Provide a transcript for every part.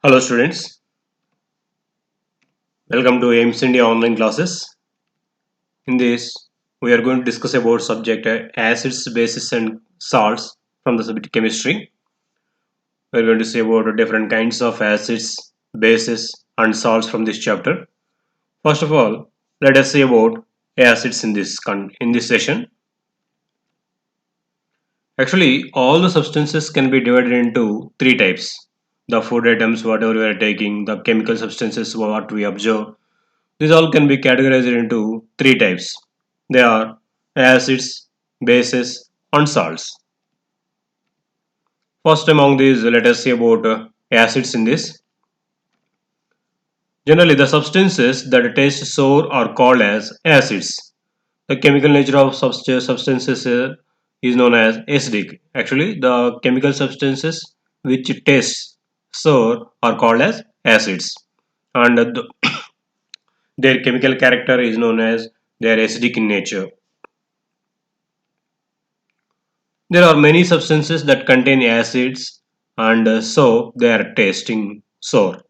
Hello students, welcome to AIMS India online classes. In this, we are going to discuss about subject acids, bases and salts from the subject chemistry. We are going to see about different kinds of acids, bases and salts from this chapter. First of all, let us see about acids in this session. Actually, all the substances can be divided into three types. The food items, whatever we are taking, the chemical substances, what we observe. These all can be categorized into three types. They are acids, bases, and salts. First among these, let us see about acids in this. Generally, the substances that taste sour are called as acids. The chemical nature of substances is known as acidic. Actually, the chemical substances which taste sour are called as acids, and their chemical character is known as they are acidic in nature. There are many substances that contain acids and so they are tasting sour.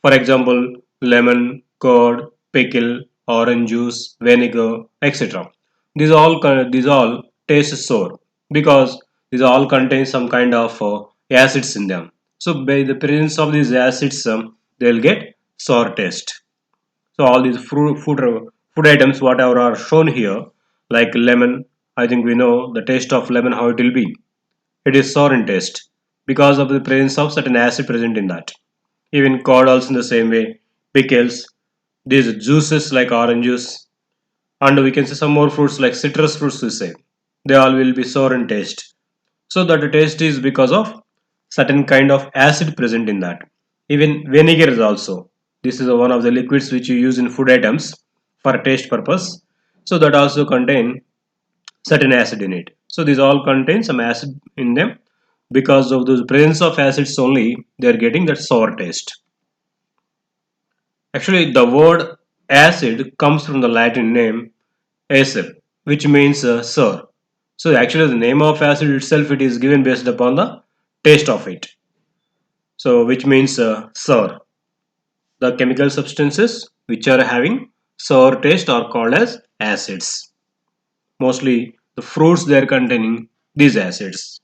For example, lemon, curd, pickle, orange juice, vinegar, etc. These all taste sour because these all contain some kind of acids in them. So by the presence of these acids, they'll get sour taste. So all these food items, whatever are shown here, like lemon, I think we know the taste of lemon how it will be. It is sour in taste because of the presence of certain acid present in that. Even curd also in the same way. Pickles, these juices like orange juice, and we can see some more fruits like citrus fruits we say. They all will be sour in taste. So that the taste is because of certain kind of acid present in that. Even vinegar is also. This is one of the liquids which you use in food items for taste purpose. So that also contain certain acid in it. So these all contain some acid in them. Because of the presence of acids only, they are getting that sour taste. Actually, the word acid comes from the Latin name acer, which means sour. So actually, the name of acid itself it is given based upon the taste of it. So which means sour. The chemical substances which are having sour taste are called as acids. Mostly the fruits they are containing these acids.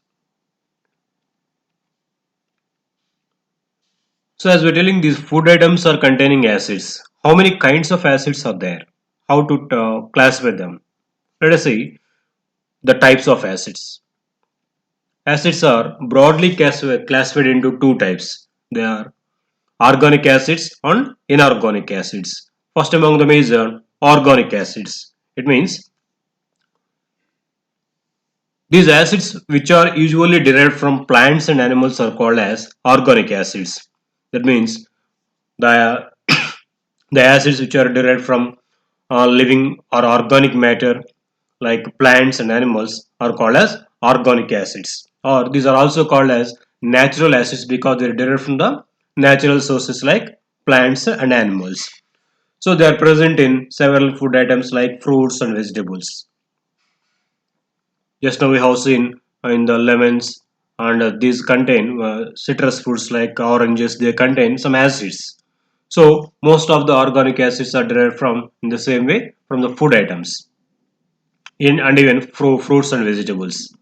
So as we're telling these food items are containing acids, how many kinds of acids are there? How to classify them? Let us see the types of acids. Acids are broadly classified into two types. They are organic acids and inorganic acids. First among them is organic acids. It means these acids which are usually derived from plants and animals are called as organic acids. That means the the acids which are derived from living or organic matter like plants and animals are called as organic acids, or these are also called as natural acids because they are derived from the natural sources like plants and animals. So they are present in several food items like fruits and vegetables. Just now we have seen in the lemons, and these contain citrus fruits like oranges, they contain some acids. So most of the organic acids are derived from in the same way from the food items in and even fruits and vegetables.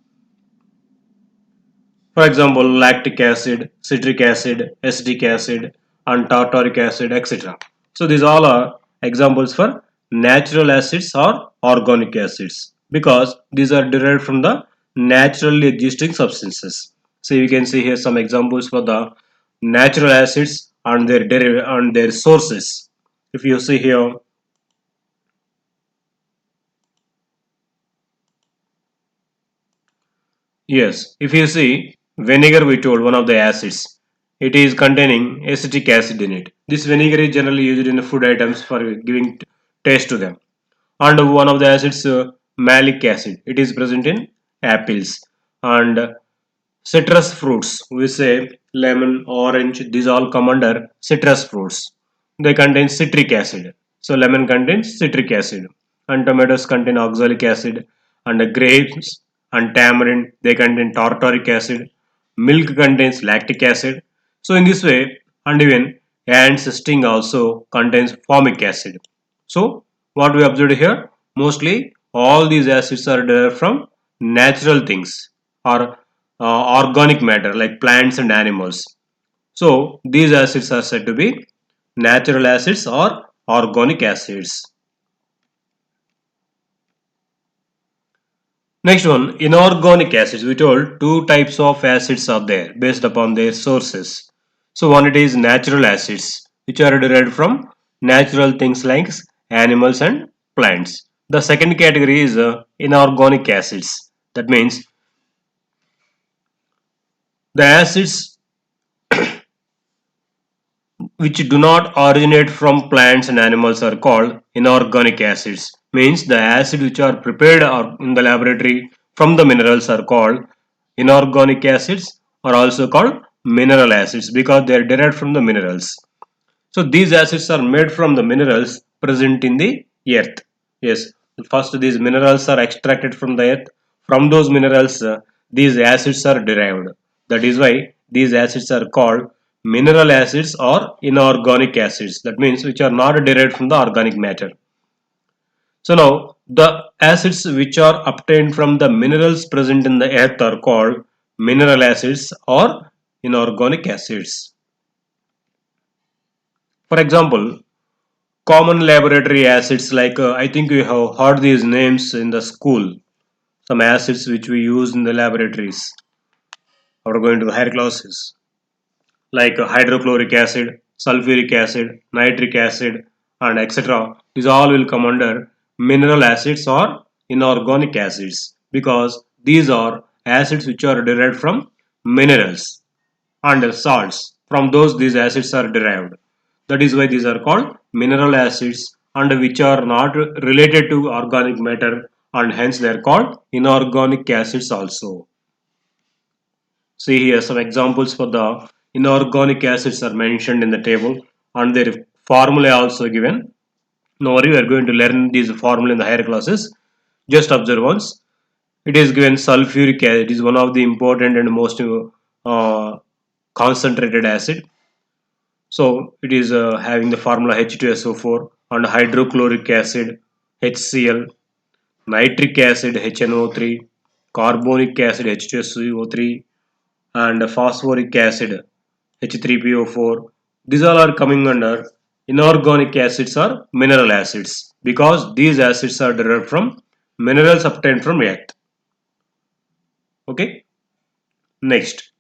For example, lactic acid, citric acid, acetic acid, and tartaric acid, etc. So these all are examples for natural acids or organic acids because these are derived from the naturally existing substances. So you can see here some examples for the natural acids and their sources. If you see here, yes, if you see vinegar, we told one of the acids, it is containing acetic acid in it. This vinegar is generally used in food items for giving taste to them. And one of the acids, malic acid, it is present in apples and citrus fruits. We say lemon, orange, these all come under citrus fruits. They contain citric acid. So lemon contains citric acid, and tomatoes contain oxalic acid, and grapes and tamarind they contain tartaric acid. Milk contains lactic acid. So in this way, and even ants sting also contains formic acid. So what we observed here, mostly all these acids are derived from natural things or organic matter like plants and animals. So these acids are said to be natural acids or organic acids. Next one, inorganic acids. We told two types of acids are there based upon their sources. So one, it is natural acids which are derived from natural things like animals and plants. The second category is inorganic acids. That means the acids which do not originate from plants and animals are called inorganic acids. Means the acid which are prepared in the laboratory from the minerals are called inorganic acids, or also called mineral acids because they are derived from the minerals. So these acids are made from the minerals present in the earth. Yes, first these minerals are extracted from the earth. From those minerals, these acids are derived. That is why these acids are called mineral acids or inorganic acids. That means which are not derived from the organic matter. So now the acids which are obtained from the minerals present in the earth are called mineral acids or inorganic acids. For example, common laboratory acids like I think you have heard these names in the school. Some acids which we use in the laboratories or going to the higher classes like hydrochloric acid, sulfuric acid, nitric acid, and etc. These all will come under mineral acids or inorganic acids because these are acids which are derived from minerals and salts. From those these acids are derived. That is why these are called mineral acids and which are not related to organic matter, and hence they are called inorganic acids also. See here some examples for the inorganic acids are mentioned in the table and their formula also given. No worry, we are going to learn these formula in the higher classes. Just observe once. It is given sulfuric acid. It is one of the important and most concentrated acid. So it is having the formula H2SO4 and hydrochloric acid HCl, nitric acid HNO3, carbonic acid H2SO3, and phosphoric acid H3PO4. These all are coming under inorganic acids or mineral acids because these acids are derived from minerals obtained from earth. Okay. Next,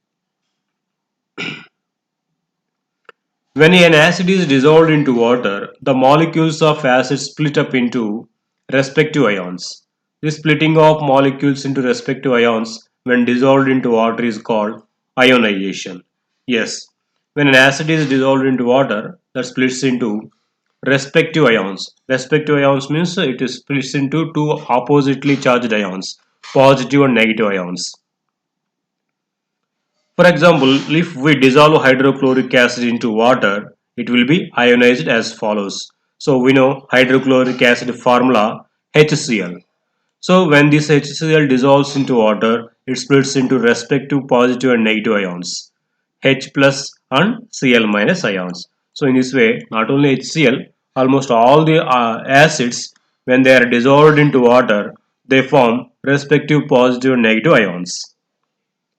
when an acid is dissolved into water, the molecules of acid split up into respective ions. This splitting of molecules into respective ions when dissolved into water is called ionization. Yes, when an acid is dissolved into water, that splits into respective ions. Respective ions means it is splits into two oppositely charged ions, positive and negative ions. For example, if we dissolve hydrochloric acid into water, it will be ionized as follows. So we know hydrochloric acid formula HCl. So when this HCl dissolves into water, it splits into respective positive and negative ions, H plus and Cl minus ions. So in this way, not only HCl, almost all the acids, when they are dissolved into water, they form respective positive and negative ions.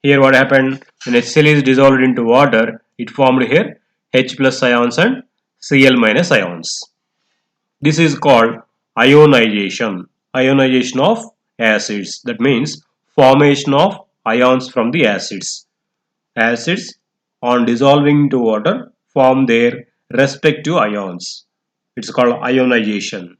Here what happened, when HCl is dissolved into water, it formed here H plus ions and Cl minus ions. This is called ionization. Ionization of acids. That means formation of ions from the acids. Acids on dissolving into water form their respective ions. It's called ionization.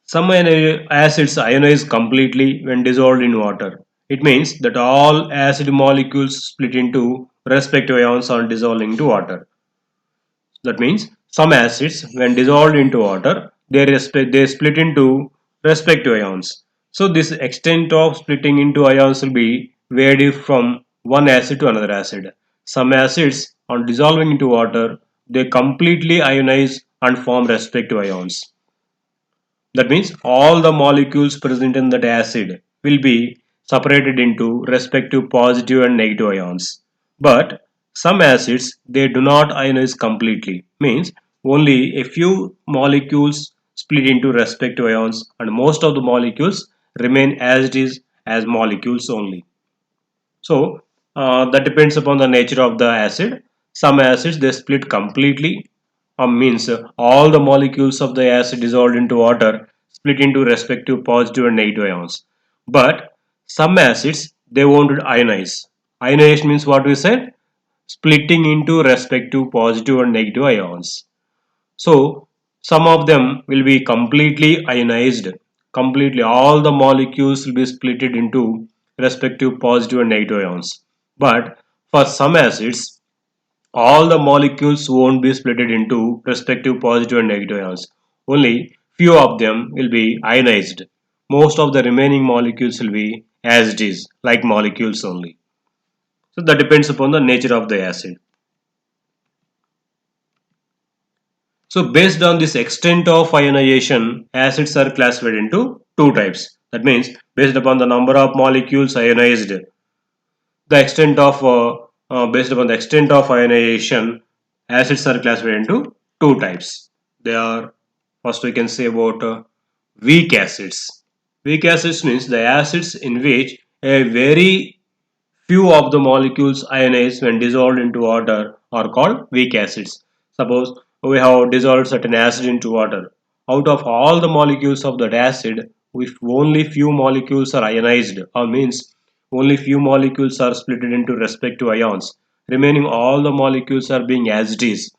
Some acids ionize completely when dissolved in water. It means that all acid molecules split into respective ions on dissolving into water. That means some acids when dissolved into water they split into respective ions. So this extent of splitting into ions will be varied from one acid to another acid. Some acids on dissolving into water they completely ionize and form respective ions. That means all the molecules present in that acid will be separated into respective positive and negative ions. But some acids they do not ionize completely, means only a few molecules split into respective ions and most of the molecules remain as it is as molecules only. So that depends upon the nature of the acid. Some acids they split completely, means all the molecules of the acid dissolved into water split into respective positive and negative ions. But some acids they won't ionize. Ionization means what we said, splitting into respective positive and negative ions. So some of them will be completely ionized. Completely all the molecules will be split into respective positive and negative ions. But for some acids, all the molecules won't be split into respective positive and negative ions. Only few of them will be ionized. Most of the remaining molecules will be as it is, like molecules only. So that depends upon the nature of the acid. So based on this extent of ionization, acids are classified into two types. That means based upon the number of molecules ionized, the extent of based upon the extent of ionization, acids are classified into two types. They are, first we can say about weak acids. Weak acids means the acids in which a very few of the molecules ionized when dissolved into water are called weak acids. Suppose we have dissolved certain acid into water. Out of all the molecules of that acid, if only few molecules are ionized, or means only few molecules are split into respective ions, remaining all the molecules are being as it is,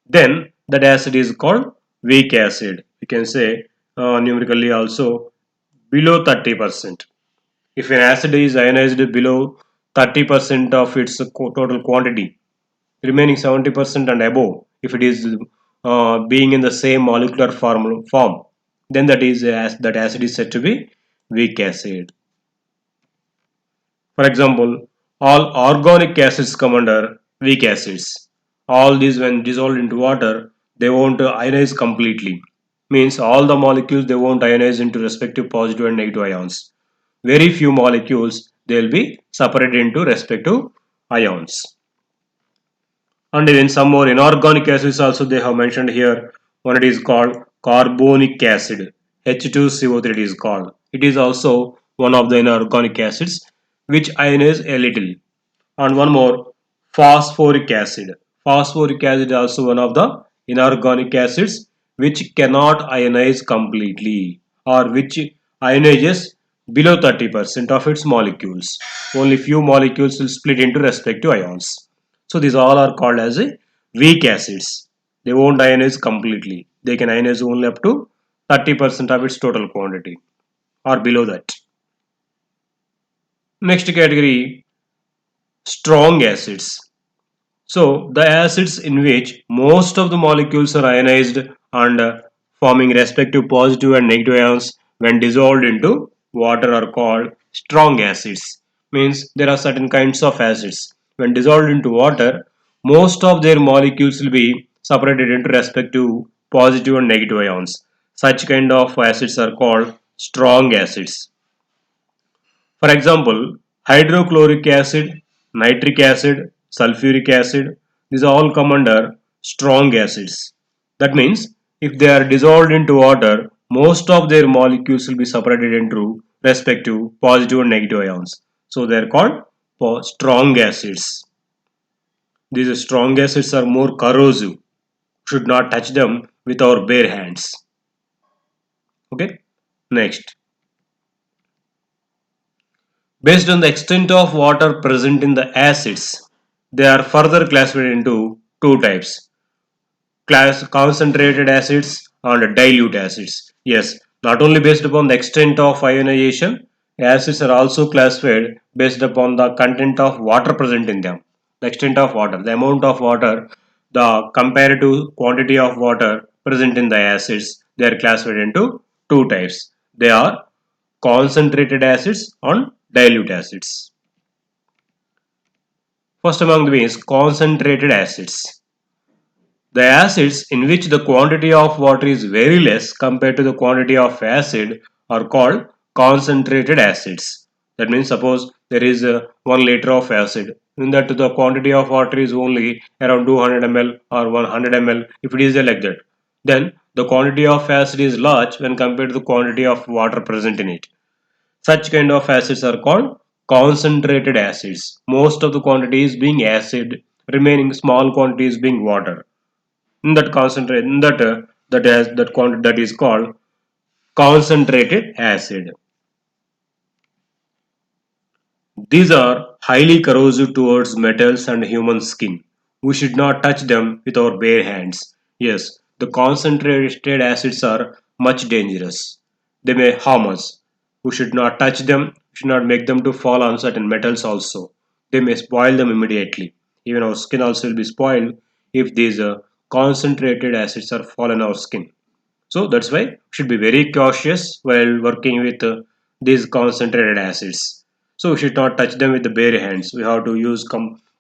then that acid is called weak acid. You can say numerically also below 30%. If an acid is ionized below 30% of its total quantity, remaining 70% and above, if it is being in the same molecular form, then that acid is said to be weak acid. For example, all organic acids come under weak acids. All these when dissolved into water, they won't ionize completely. Means all the molecules they won't ionize into respective positive and negative ions. Very few molecules they will be separated into respective ions. And even some more inorganic acids also they have mentioned here. One it is called carbonic acid. H2CO3 it is called. It is also one of the inorganic acids which ionize a little. And one more, phosphoric acid. Phosphoric acid is also one of the inorganic acids which cannot ionize completely, or which ionizes below 30% of its molecules. Only few molecules will split into respective ions. So these all are called as a weak acids. They won't ionize completely. They can ionize only up to 30% of its total quantity or below that. Next category, strong acids. So the acids in which most of the molecules are ionized and forming respective positive and negative ions when dissolved into water are called strong acids. Means there are certain kinds of acids. When dissolved into water, most of their molecules will be separated into respective positive and negative ions. Such kind of acids are called strong acids. For example, hydrochloric acid, nitric acid, sulfuric acid, these all come under strong acids. That means if they are dissolved into water, most of their molecules will be separated into respective positive and negative ions. So they are called strong acids. These strong acids are more corrosive. Should not touch them with our bare hands. Okay. Next. Based on the extent of water present in the acids, they are further classified into two types, concentrated acids and dilute acids. Yes, not only based upon the extent of ionization, acids are also classified based upon the content of water present in them. The extent of water, the amount of water, the comparative quantity of water present in the acids, they are classified into two types. They are concentrated acids and dilute acids. First among them is concentrated acids. The acids in which the quantity of water is very less compared to the quantity of acid are called concentrated acids. That means suppose there is 1 liter of acid. in that the quantity of water is only around 200 ml or 100 ml. If it is like that, then the quantity of acid is large when compared to the quantity of water present in it. Such kind of acids are called concentrated acids. Most of the quantity is being acid, remaining small quantity is being water. In that concentrate, in that that quantity that is called concentrated acid. These are highly corrosive towards metals and human skin. We should not touch them with our bare hands. Yes, the concentrated acids are much dangerous. They may harm us. We should not touch them, we should not make them to fall on certain metals also. They may spoil them immediately. Even our skin also will be spoiled if these concentrated acids are fall on our skin. So that's why we should be very cautious while working with these concentrated acids. So we should not touch them with the bare hands. We have to use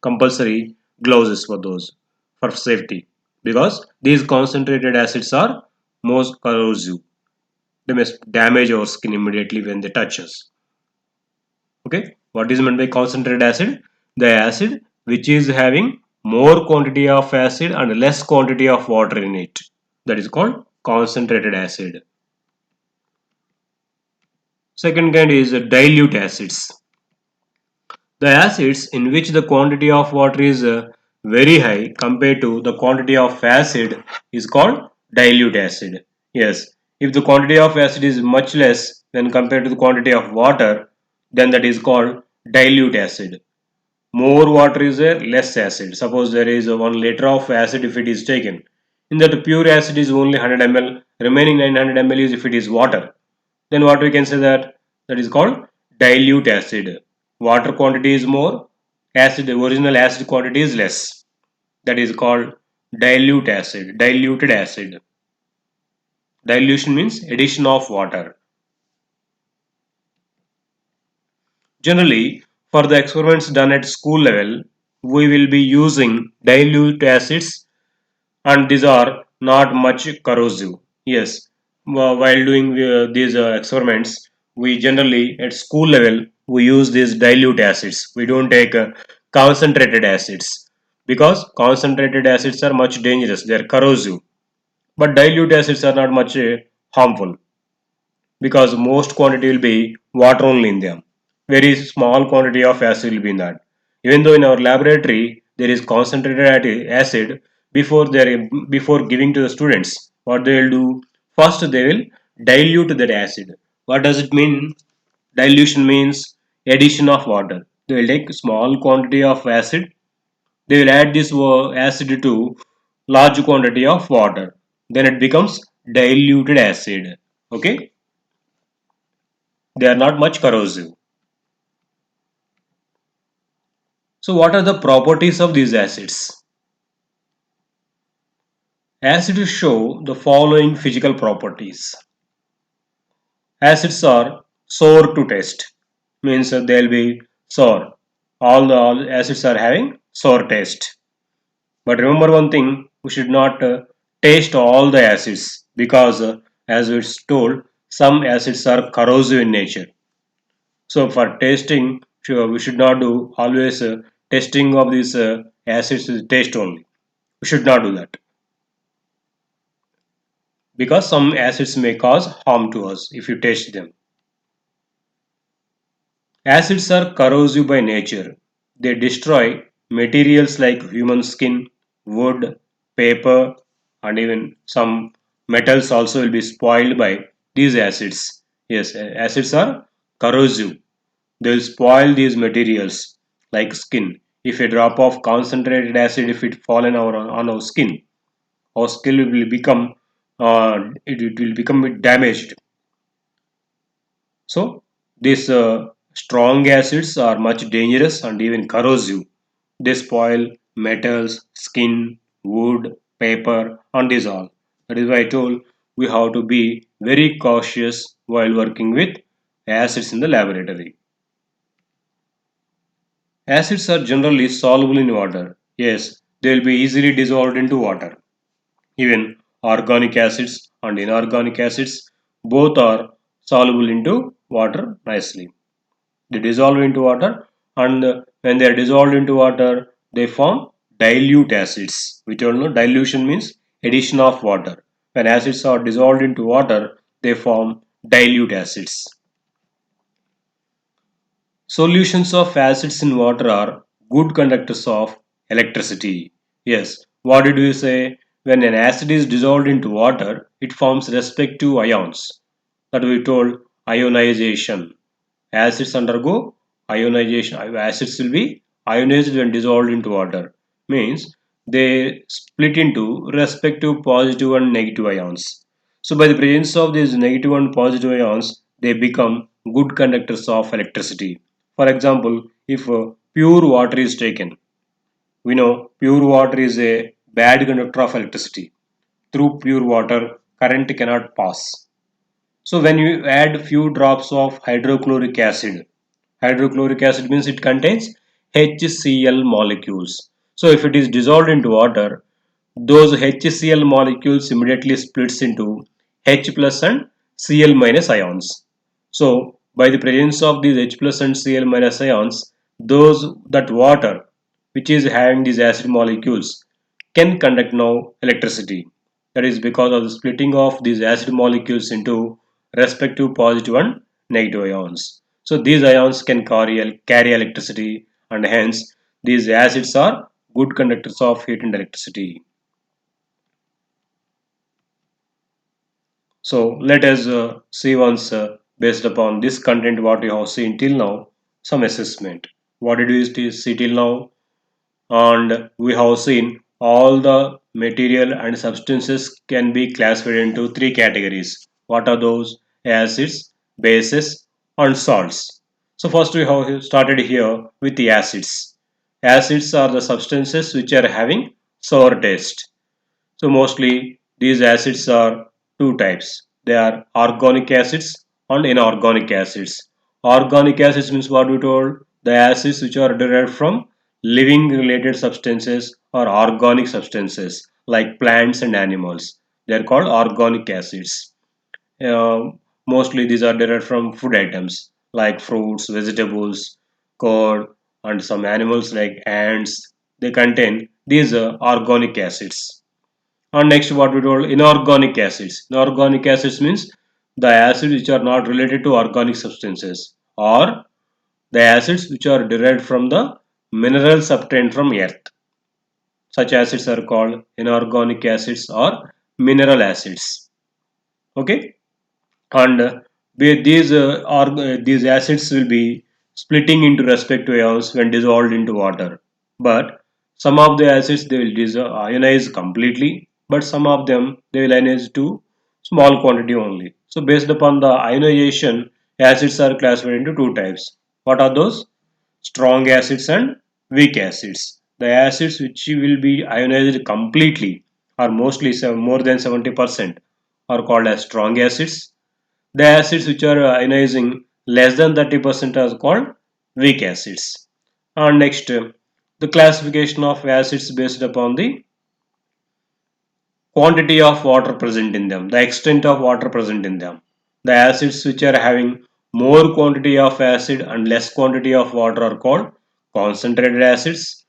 compulsory gloves for those for safety because these concentrated acids are most corrosive. They may damage our skin immediately when they touch us. Okay, what is meant by concentrated acid? The acid which is having more quantity of acid and less quantity of water in it. That is called concentrated acid. Second kind is dilute acids. The acids in which the quantity of water is very high compared to the quantity of acid is called dilute acid. Yes, if the quantity of acid is much less when compared to the quantity of water, then that is called dilute acid. More water is there, less acid. Suppose there is 1 liter of acid if it is taken. In that pure acid is only 100 ml, remaining 900 ml is if it is water. Then what we can say that is called dilute acid. Water quantity is more, acid original acid quantity is less. That is called dilute acid, diluted acid. Dilution means addition of water. Generally, for the experiments done at school level, we will be using dilute acids and these are not much corrosive. Yes, while doing these experiments, we generally at school level we use these dilute acids. We don't take concentrated acids because concentrated acids are much dangerous. They are corrosive, but dilute acids are not much harmful because most quantity will be water only in them. Very small quantity of acid will be in that. Even though in our laboratory there is concentrated acid before giving to the students, what they will do first they will dilute that acid. What does it mean? Dilution means addition of water. They will take small quantity of acid. They will add this acid to large quantity of water. Then it becomes diluted acid. Okay, they are not much corrosive. So what are the properties of these acids? Acids show the following physical properties. Acids are sour to taste, means they'll be sour. All acids are having sour taste. But remember one thing, we should not taste all the acids because as it's told, some acids are corrosive in nature. So for tasting, sure, we should not do always testing of these acids is taste only. We should not do that because some acids may cause harm to us if you taste them. Acids are corrosive by nature. They destroy materials like human skin, wood, paper, and even some metals also will be spoiled by these acids. Yes, acids are corrosive. They will spoil these materials like skin. If a drop of concentrated acid, if it fall on our skin, our skin will become it will become damaged. So these strong acids are much dangerous and even corrosive. They spoil metals, skin, wood, paper, and this all. That is why I told we have to be very cautious while working with acids in the laboratory. Acids are generally soluble in water. Yes, they will be easily dissolved into water. Even organic acids and inorganic acids both are soluble into water nicely. They dissolve into water and when they are dissolved into water, they form dilute acids. We all know dilution means addition of water. When acids are dissolved into water, they form dilute acids. Solutions of acids in water are good conductors of electricity. Yes, what did we say? When an acid is dissolved into water, it forms respective ions. That we told ionization. Acids undergo ionization. Acids will be ionized when dissolved into water. Means they split into respective positive and negative ions. So by the presence of these negative and positive ions, they become good conductors of electricity. For example, if pure water is taken, we know pure water is a bad conductor of electricity. Through pure water, current cannot pass. So when you add few drops of hydrochloric acid means it contains HCl molecules. So if it is dissolved into water, those HCl molecules immediately splits into H plus and Cl minus ions. So by the presence of these H plus and Cl minus ions, that water which is having these acid molecules can conduct now electricity. That is because of the splitting of these acid molecules into respective positive and negative ions. So these ions can carry electricity, and hence these acids are good conductors of heat and electricity. So let us see once based upon this content what we have seen till now, some assessment. What did we see till now? And we have seen all the material and substances can be classified into three categories. What are those? Acids, bases, and salts. So first we have started here with the acids. Acids are the substances which are having sour taste. So mostly these acids are two types. They are organic acids and inorganic acids. Organic acids means what we told, the acids which are derived from living related substances or organic substances like plants and animals. They are called organic acids. Uh, Mostly these are derived from food items like fruits, vegetables, corn, and some animals like ants. They contain these organic acids. And next what we told, inorganic acids. Inorganic acids means the acids which are not related to organic substances, or the acids which are derived from the minerals obtained from earth. Such acids are called inorganic acids or mineral acids. Okay, and these acids will be splitting into respective ions when dissolved into water. But some of the acids they will ionize completely, but some of them they will ionize to small quantity only. So based upon the ionization, acids are classified into two types. What are those? Strong acids and weak acids. The acids which will be ionized completely or mostly more than 70% are called as strong acids. The acids which are ionizing less than 30% are called weak acids. And next, the classification of acids based upon the quantity of water present in them, the extent of water present in them. The acids which are having more quantity of acid and less quantity of water are called concentrated acids.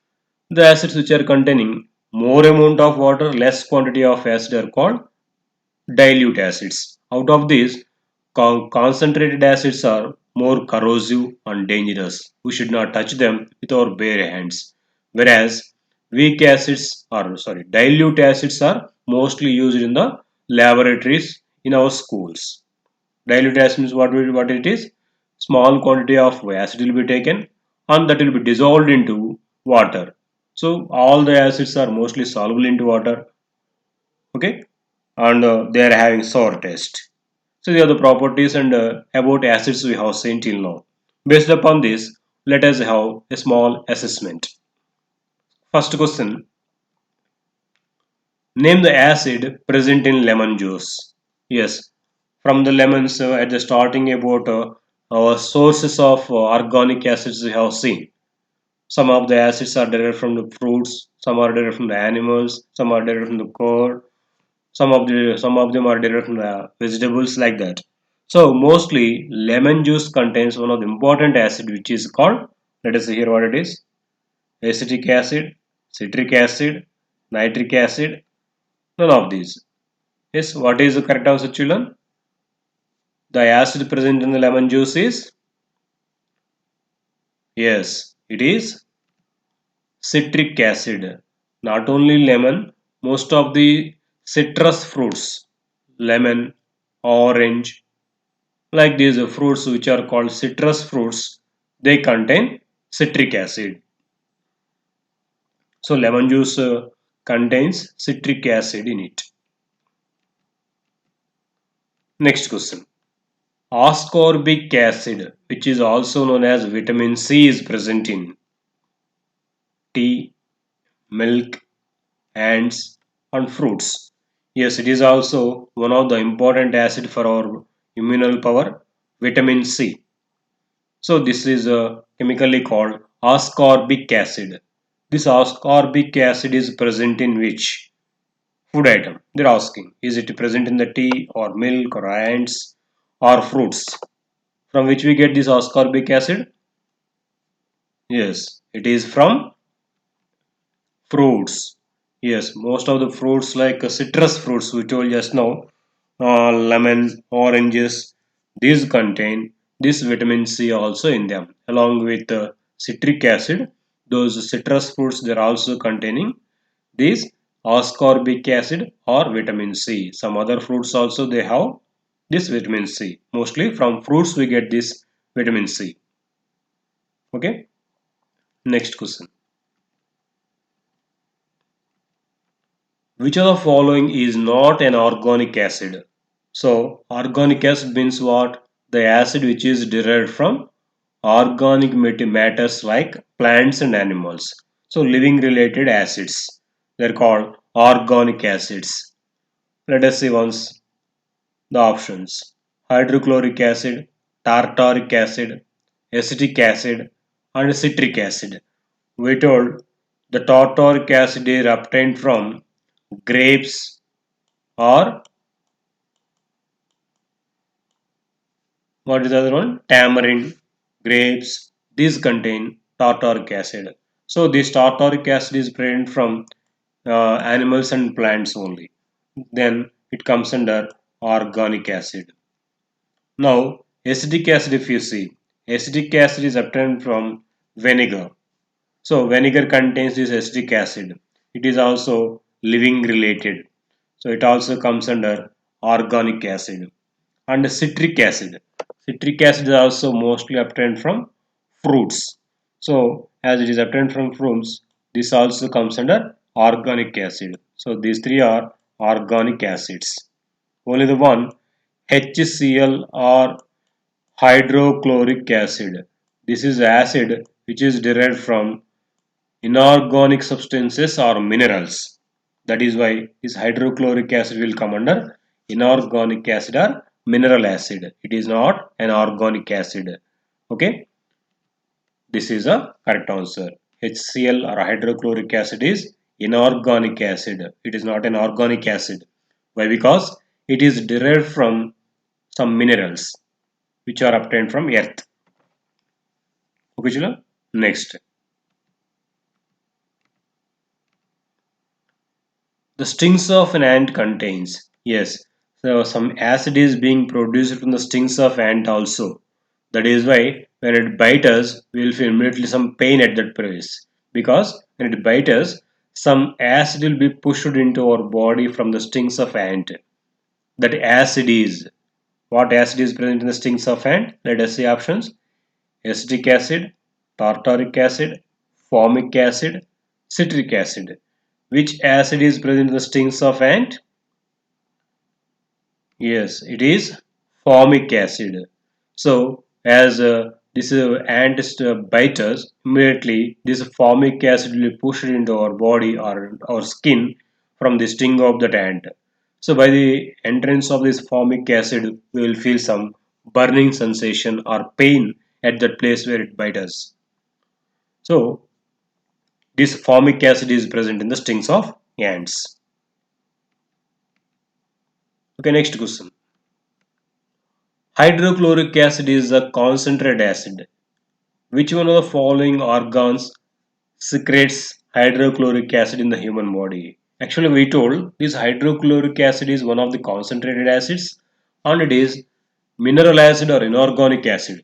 The acids which are containing more amount of water, less quantity of acid are called dilute acids. Out of these, concentrated acids are more corrosive and dangerous. We should not touch them with our bare hands. Whereas dilute acids are mostly used in the laboratories in our schools. Dilute acid means what it is? Small quantity of acid will be taken and that will be dissolved into water. So all the acids are mostly soluble into water. Okay, and they are having sour taste. So these are the properties and about acids we have seen till now. Based upon this, let us have a small assessment. First question: name the acid present in lemon juice. Yes, from the lemons at the starting about our sources of organic acids we have seen. Some of the acids are derived from the fruits, some are derived from the animals, some are derived from the core, some of them are derived from the vegetables like that. So mostly lemon juice contains one of the important acid which is called Let us see here what it is. Acetic acid, citric acid, nitric acid, none of these. Yes, what is the correct answer, children? The acid present in the lemon juice is, yes, it is citric acid. Not only lemon, most of the citrus fruits, lemon, orange, like these fruits which are called citrus fruits, they contain citric acid. So lemon juice contains citric acid in it. Next question. Ascorbic acid, which is also known as vitamin C, is present in tea, milk, ants, and fruits. Yes, it is also one of the important acid for our immunal power, vitamin C. So this is chemically called ascorbic acid. This ascorbic acid is present in which food item? They're asking. Is it present in the tea or milk or ants or fruits? From which we get this ascorbic acid? Yes, it is from fruits. Yes, most of the fruits like citrus fruits we told just now, lemons, oranges, these contain this vitamin C also in them. Along with citric acid, those citrus fruits they are also containing this ascorbic acid or vitamin C. Some other fruits also they have this vitamin C. Mostly from fruits we get this vitamin C. Okay. Next question. Which of the following is not an organic acid? So, organic acid means what? The acid which is derived from organic matters like plants and animals. So, living related acids. They are called organic acids. Let us see once the options. Hydrochloric acid, tartaric acid, acetic acid, and citric acid. We told the tartaric acid is obtained from grapes or what is the other one? Tamarind, grapes. These contain tartaric acid. So this tartaric acid is present from animals and plants only. Then it comes under organic acid. Now acetic acid, if you see, acetic acid is obtained from vinegar. So vinegar contains this acetic acid. It is also living related. So it also comes under organic acid. And citric acid. Citric acid is also mostly obtained from fruits. So as it is obtained from fruits, this also comes under organic acid. So these three are organic acids. Only the one HCl or hydrochloric acid. This is acid which is derived from inorganic substances or minerals. That is why this hydrochloric acid will come under inorganic acid or mineral acid. It is not an organic acid. Okay, this is a correct answer. HCl or hydrochloric acid is inorganic acid. It is not an organic acid. Why? Because it is derived from some minerals which are obtained from earth. Okay, children? Next. The stings of an ant contains, yes, so some acid is being produced from the stings of ant also. That is why when it bites us, we will feel immediately some pain at that place. Because when it bites us, some acid will be pushed into our body from the stings of ant. That acid is, what acid is present in the stings of ant? Let us see options. Acetic acid, tartaric acid, formic acid, citric acid. Which acid is present in the stings of ant? Yes, it is formic acid. So, as this ant bites us, immediately this formic acid will be pushed into our body or our skin from the sting of that ant. So, by the entrance of this formic acid, we will feel some burning sensation or pain at that place where it bites us. So, this formic acid is present in the stings of ants. Okay, next question. Hydrochloric acid is a concentrated acid. Which one of the following organs secretes hydrochloric acid in the human body? Actually, we told this hydrochloric acid is one of the concentrated acids and it is mineral acid or inorganic acid.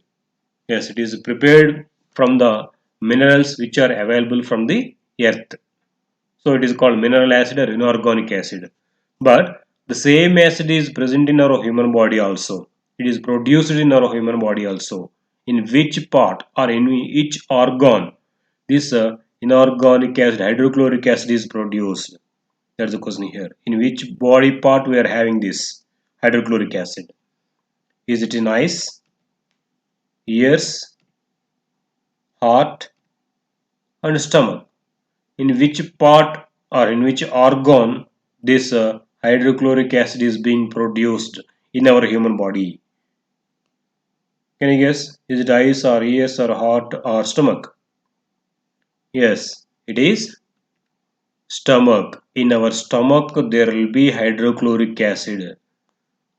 Yes, it is prepared from the minerals which are available from the earth. So it is called mineral acid or inorganic acid. But the same acid is present in our human body also. It is produced in our human body also. In which part or in which organ this inorganic acid, hydrochloric acid is produced? That's the question here. In which body part we are having this hydrochloric acid? Is it in eyes, ears, heart, and stomach? In which part or in which organ this hydrochloric acid is being produced in our human body? Can you guess? Is it eyes or ears or heart or stomach? Yes, it is stomach. In our stomach there will be hydrochloric acid.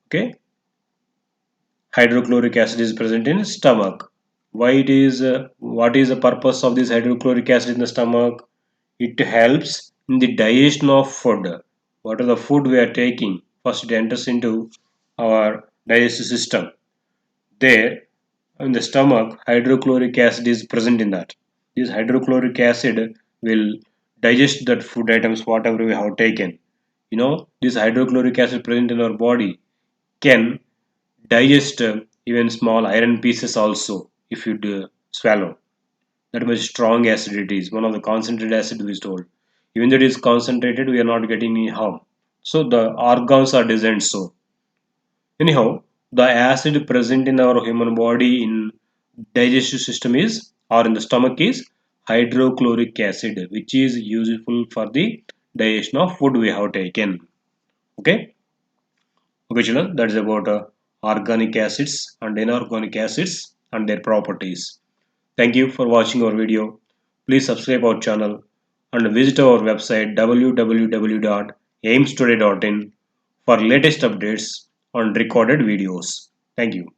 Okay, hydrochloric acid is present in stomach. Why it is? What is the purpose of this hydrochloric acid in the stomach? It helps in the digestion of food. What are the food we are taking? First it enters into our digestive system. There in the stomach, hydrochloric acid is present in that. This hydrochloric acid will digest that food items whatever we have taken. This hydrochloric acid present in our body can digest even small iron pieces also if you swallow. That much strong acid it is. One of the concentrated acid we told. Even though it is concentrated, we are not getting any harm. So the organs are designed so. Anyhow, the acid present in our human body in digestive system is or in the stomach is hydrochloric acid, which is useful for the digestion of food we have taken. Okay, okay, children. That is about organic acids and inorganic acids and their properties. Thank you for watching our video. Please subscribe our channel and visit our website www.aimstoday.in for latest updates on recorded videos. Thank you.